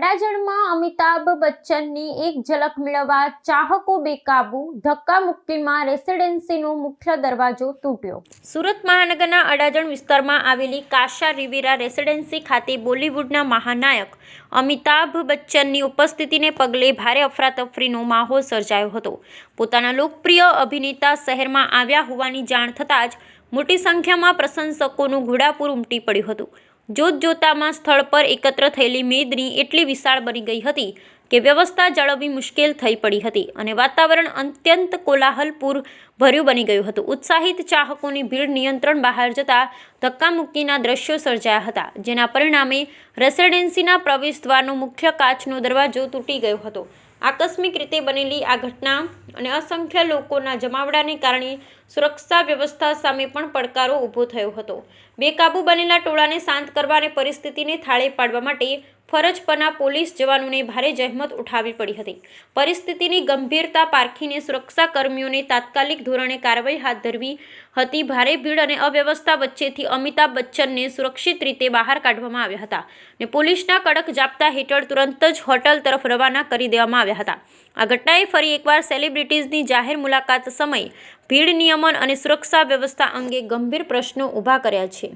અડાજણમાં અમિતાભ બચ્ચનની એક ઝલક મેળવવા ચાહકો બેકાબુ, ધક્કા મુક્કીમાં રેસિડેન્સીનો મુખ્ય દરવાજો તૂટ્યો. સુરત મહાનગરના અડાજણ વિસ્તારમાં આવેલી કાશા રિવેરા રેસિડેન્સી ખાતે બોલિવૂડના મહાનાયક અમિતાભ બચ્ચનની ઉપસ્થિતિને પગલે ભારે અફરાતફરીનો માહોલ સર્જાયો હતો. પોતાના લોકપ્રિય અભિનેતા શહેરમાં આવ્યા હોવાની જાણ થતાં જ મોટી સંખ્યામાં પ્રશંસકોનું ઘોડાપૂર ઉમટી પડ્યું હતું. જોતજોતામાં સ્થળ પર એકત્ર થયેલી મેદની એટલી વિશાળ બની ગઈ હતી કે વ્યવસ્થા જાળવવી મુશ્કેલ થઈ પડી હતી અને વાતાવરણ અત્યંત કોલાહલપૂર્ણ ભર્યું બની ગયું હતું. ઉત્સાહિત ચાહકોની ભીડ નિયંત્રણ બહાર જતા ધક્કામુક્કીના દ્રશ્યો સર્જાયા હતા, જેના પરિણામે રેસિડેન્સીના પ્રવેશદ્વારનો મુખ્ય કાચનો દરવાજો તૂટી ગયો હતો. આકસ્મિક રીતે બનેલી આ ઘટના અને અસંખ્ય લોકોના જમાવડાને કારણે સુરક્ષા વ્યવસ્થા સામે પણ પડકારો ઊભો થયો હતો. બેકાબૂ બનેલા ટોળાને શાંત કરવા અને પરિસ્થિતિને થાળે પાડવા માટે ફરજ પરના પોલીસ જવાનોને ભારે જહેમત ઉઠાવવી પડી હતી. પરિસ્થિતિની ગંભીરતા પારખીને સુરક્ષા કર્મીઓને તાત્કાલિક ધોરણે કાર્યવાહી હાથ ધરવી હતી. ભારે ભીડ અને અવ્યવસ્થા વચ્ચેથી અમિતાભ બચ્ચનને સુરક્ષિત રીતે બહાર કાઢવામાં આવ્યા હતા અને પોલીસના કડક જાપ્તા હેઠળ તુરંત જ હોટલ તરફ રવાના કરી દેવામાં આવ્યા હતા. આ ઘટનાએ ફરી એકવાર સેલિબ્રિટીઝની જાહેર મુલાકાત સમયે ભીડ નિયમન અને સુરક્ષા વ્યવસ્થા અંગે ગંભીર પ્રશ્નો ઊભા કર્યા છે.